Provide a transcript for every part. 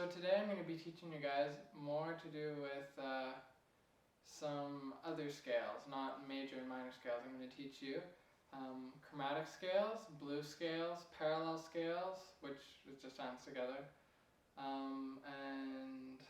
So today I'm going to be teaching you guys more to do with some other scales, not major and minor scales. I'm going to teach you chromatic scales, blues scales, parallel scales, which is just sounds together, and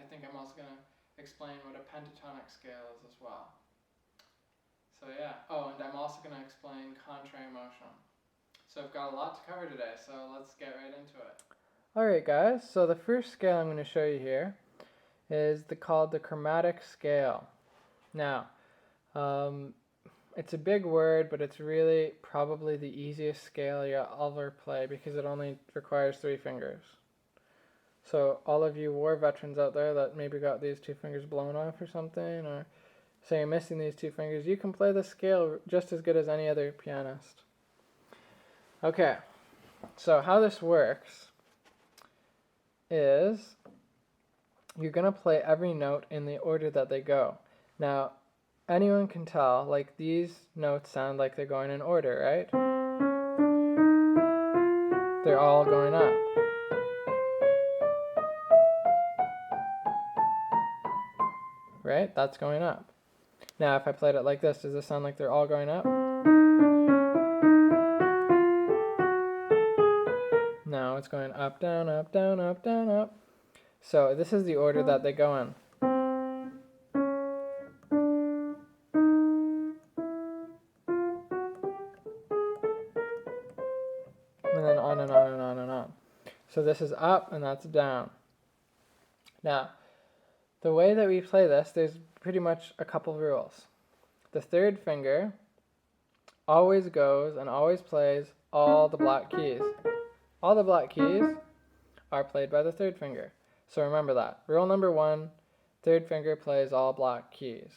I think I'm also going to explain what a pentatonic scale is as well. So yeah, and I'm also going to explain contrary motion. So I've got a lot to cover today, so let's get right into it. Alright guys, so the first scale I'm going to show you here is called the chromatic scale. Now, it's a big word, but it's really probably the easiest scale you'll ever play because it only requires 3 fingers. So all of you war veterans out there that maybe got these 2 fingers blown off or something, or say you're missing these 2 fingers, you can play the scale just as good as any other pianist. Okay, so how this works is you're going to play every note in the order that they go. Now, anyone can tell, like these notes sound like they're going in order, right? They're all going up. Right? That's going up. Now, if I played it like this, does this sound like they're all going up? No, it's going up, down, up, down, up, down, up. So this is the order that they go in. And then on and on and on and on. So this is up and that's down. Now, the way that we play this, there's pretty much a couple rules. The 3rd finger always goes and always plays all the black keys. All the black keys are played by the 3rd finger. So remember that. Rule number 1, 3rd finger plays all black keys.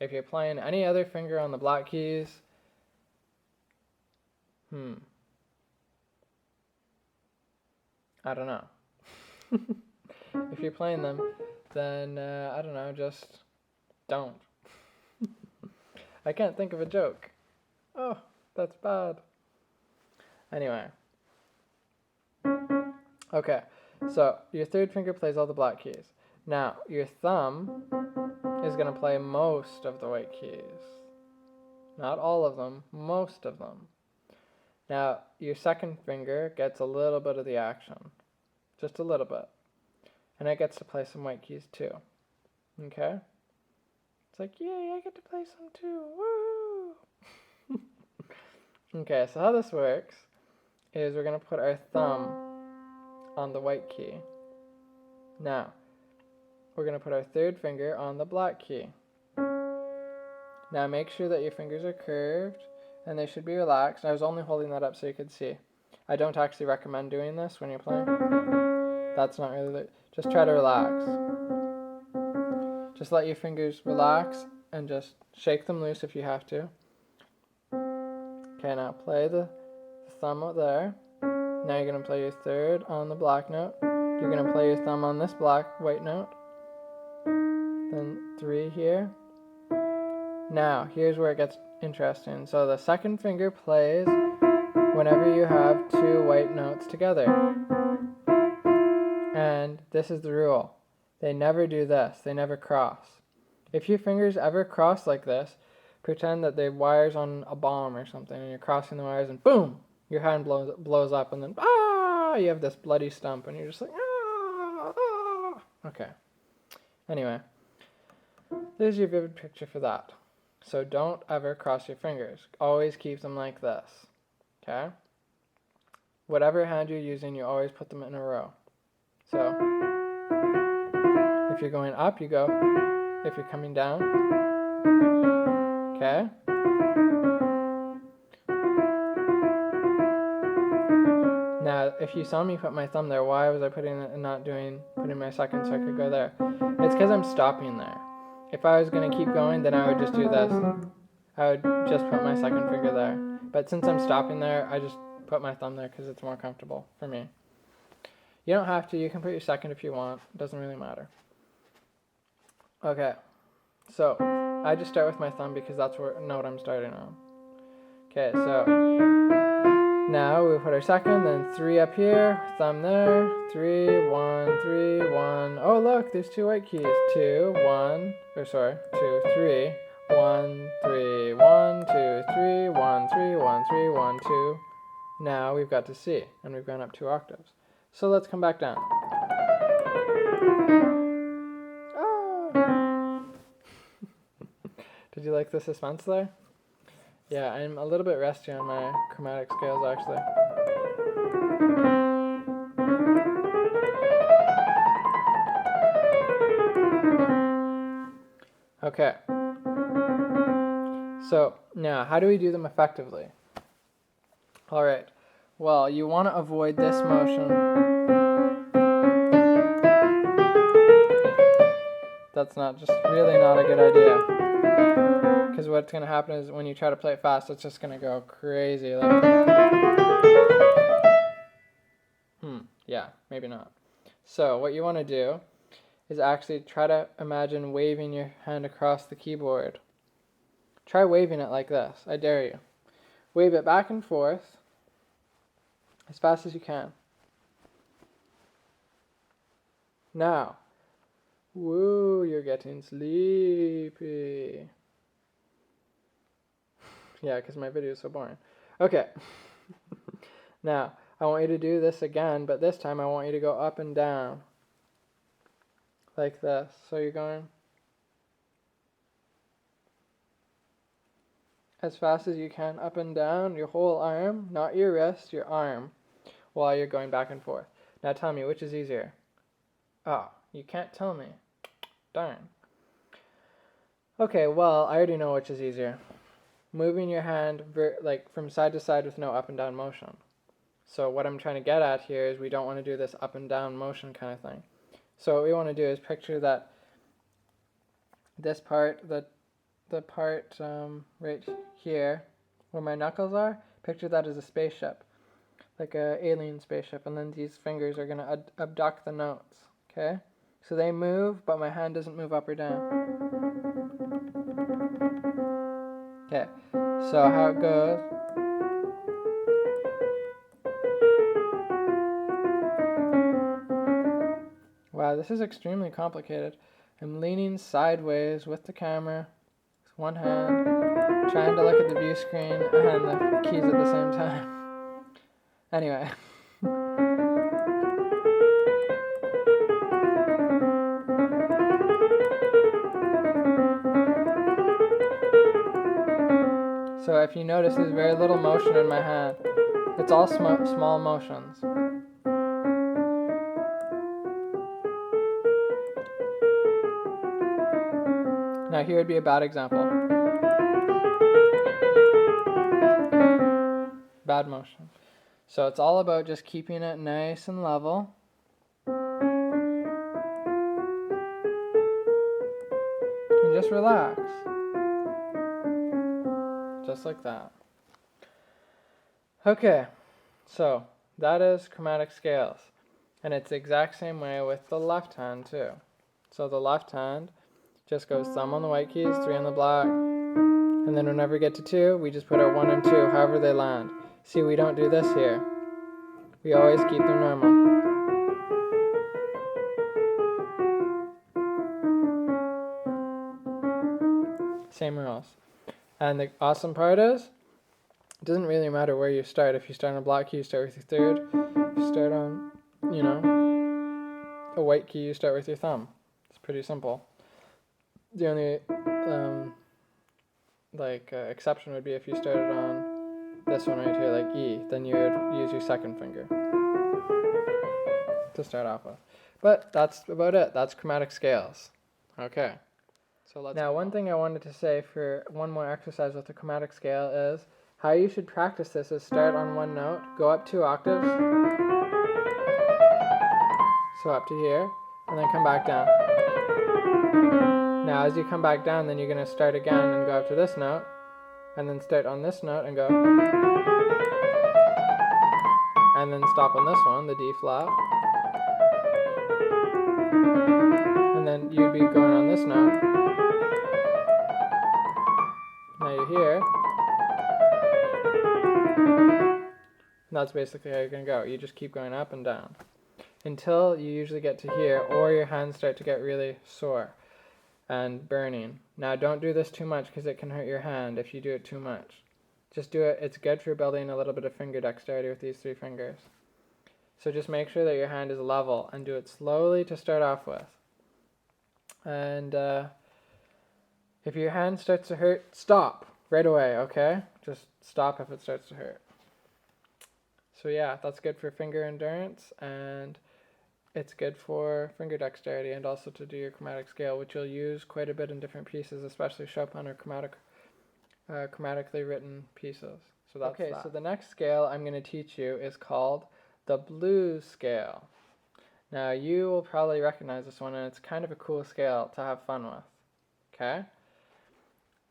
If you're playing any other finger on the black keys, I don't know. If you're playing them, then, I don't know, just don't. I can't think of a joke. Oh, that's bad. Anyway. Okay, so your 3rd finger plays all the black keys. Now, your thumb is going to play most of the white keys. Not all of them, most of them. Now, your 2nd finger gets a little bit of the action. Just a little bit. And it gets to play some white keys too. Okay? It's like, yay, I get to play some too. Woo! Okay, so how this works is we're going to put our thumb on the white key. Now, we're going to put our 3rd finger on the black key. Now make sure that your fingers are curved and they should be relaxed. I was only holding that up so you could see. I don't actually recommend doing this when you're playing. That's not really just try to relax. Just let your fingers relax and just shake them loose if you have to. Okay, now play the thumb out there. Now you're going to play your 3rd on the black note. You're going to play your thumb on this white note. Then 3 here. Now, here's where it gets interesting. So the 2nd finger plays whenever you have 2 white notes together. And this is the rule. They never do this. They never cross. If your fingers ever cross like this, pretend that the wire's on a bomb or something and you're crossing the wires and boom! Your hand blows up and then you have this bloody stump and you're just like Okay. Anyway, there's your vivid picture for that. So don't ever cross your fingers. Always keep them like this. Okay? Whatever hand you're using, you always put them in a row. So if you're going up, you go. If you're coming down, okay? Now, if you saw me put my thumb there, why was I putting it and not putting my 2nd so I could go there? It's because I'm stopping there. If I was going to keep going, then I would just do this. I would just put my 2nd finger there. But since I'm stopping there, I just put my thumb there because it's more comfortable for me. You don't have to. You can put your 2nd if you want. It doesn't really matter. Okay. So, I just start with my thumb because that's what note I'm starting on. Okay, so Now we put our second, then 3 up here, thumb there, 3, 1, 3, 1. Oh look, there's 2 white keys. 2, 1, 2, 3, 1, 3, 1, 2, 3, 1, 3, 1, 3, 1, 2. Now we've got to C, and we've gone up 2 octaves. So let's come back down. Ah. Did you like the suspense there? Yeah, I'm a little bit rusty on my chromatic scales actually. Okay. So now, how do we do them effectively? All right. Well, you want to avoid this motion. That's really not a good idea. Because what's going to happen is when you try to play it fast, it's just going to go crazy. Like, yeah, maybe not. So what you want to do is actually try to imagine waving your hand across the keyboard. Try waving it like this. I dare you. Wave it back and forth as fast as you can. Now, woo, you're getting sleepy. Yeah, because my video is so boring. Okay. Now, I want you to do this again, but this time I want you to go up and down. Like this. So you're going as fast as you can up and down your whole arm, not your wrist, your arm, while you're going back and forth. Now tell me, which is easier? Oh, you can't tell me. Darn. Okay, well, I already know which is easier. Moving your hand like from side to side with no up and down motion. So what I'm trying to get at here is we don't want to do this up and down motion kind of thing. So what we want to do is picture that this part, the part right here where my knuckles are, picture that as a spaceship, like an alien spaceship, and then these fingers are going to abduct the notes, okay? So they move, but my hand doesn't move up or down. Okay, so how it goes. Wow, this is extremely complicated. I'm leaning sideways with the camera, with one hand, trying to look at the view screen and the keys at the same time. Anyway. So if you notice, there's very little motion in my hand. It's all small motions. Now here would be a bad example. Bad motion. So it's all about just keeping it nice and level. And just relax. Just like that. Okay, so that is chromatic scales. And it's the exact same way with the left hand too. So the left hand just goes thumb on the white keys, 3 on the black, and then whenever we get to 2, we just put our 1 and 2, however they land. See, we don't do this here. We always keep them normal. Same rules. And the awesome part is, it doesn't really matter where you start. If you start on a black key, you start with your third. If you start on, a white key, you start with your thumb. It's pretty simple. The only exception would be if you started on this one right here, like E, then you would use your second finger to start off with. But that's about it. That's chromatic scales. Okay. So now one thing I wanted to say for one more exercise with the chromatic scale is how you should practice this is start on one note, go up 2 octaves, so up to here, and then come back down. Now as you come back down, then you're going to start again and go up to this note, and then start on this note and go, and then stop on this one, the D flat, and then you'd be going on this note. Now you're here, That's basically how you're going to go. You just keep going up and down until you usually get to here, or your hands start to get really sore and burning. Now don't do this too much because it can hurt your hand if you do it too much. Just do it. It's good for building a little bit of finger dexterity with these 3 fingers. So just make sure that your hand is level and do it slowly to start off with. And if your hand starts to hurt, stop right away, okay? Just stop if it starts to hurt. So yeah, that's good for finger endurance, and it's good for finger dexterity, and also to do your chromatic scale, which you'll use quite a bit in different pieces, especially Chopin or chromatically written pieces. So that's okay, so the next scale I'm going to teach you is called the blues scale. Now you will probably recognize this one, and it's kind of a cool scale to have fun with. Okay?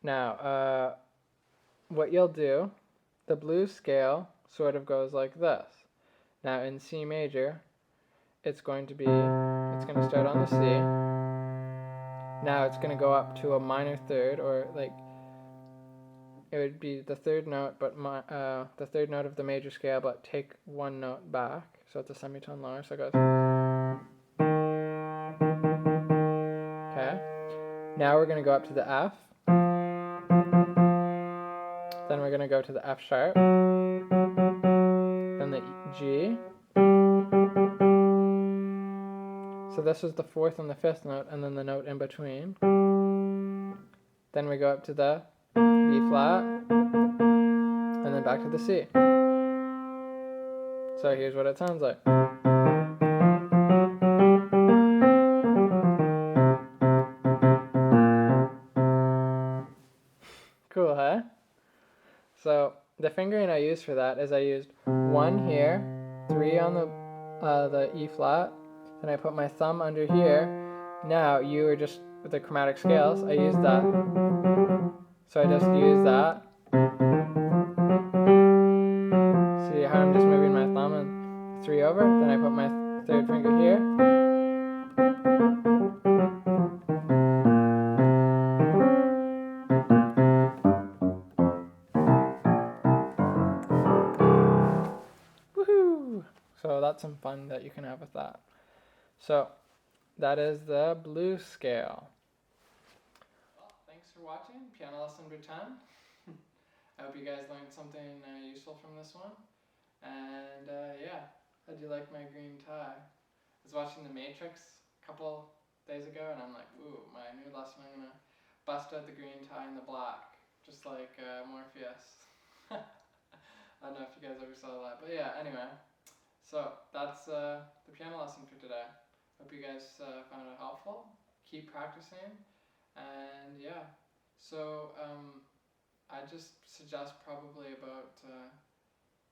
Now, what you'll do, the blues scale sort of goes like this. Now in C major, it's going to start on the C. Now it's going to go up to a minor third, or like, it would be the third note, but the third note of the major scale, but take 1 note back. So it's a semitone lower, so it goes. Okay. Now we're going to go up to the F. Then we're going to go to the F sharp. Then the G. So this is the 4th and the 5th note, and then the note in between. Then we go up to the B flat, and then back to the C. So here's what it sounds like. Cool, huh? So the fingering I used for that is I used 1 here, 3 on the E flat, then I put my thumb under here. Now you are just with the chromatic scales, I used that. So I just use that. See how I'm just moving my thumb and 3 over, then I put my 3rd finger here. Woohoo! So that's some fun that you can have with that. So that is the blues scale. Well, thanks for watching Piano Lesson number 10. I hope you guys learned something useful from this one. And yeah, how'd you like my green tie? I was watching The Matrix a couple days ago, and I'm like, ooh, my new lesson, I'm gonna bust out the green tie and the black, just like Morpheus. I don't know if you guys ever saw that, but yeah, anyway. So that's the piano lesson for today. Hope you guys found it helpful. Keep practicing, and yeah. So I just suggest probably about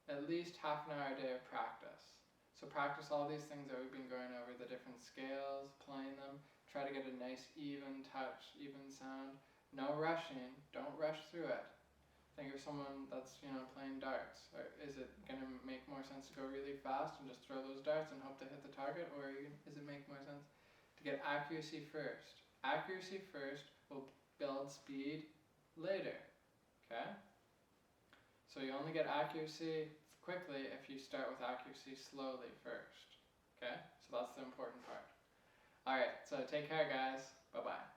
at least half an hour a day of practice. So practice all these things that we've been going over, the different scales, playing them. Try to get a nice even touch, even sound. No rushing. Don't rush through it. Think of someone that's, playing darts. Or is it going to make more sense to go really fast and just throw those darts and hope to hit the target? Or does it make more sense to get accuracy first? Accuracy first will build speed later. Okay? So you only get accuracy quickly if you start with accuracy slowly first. Okay? So that's the important part. Alright, so take care guys. Bye-bye.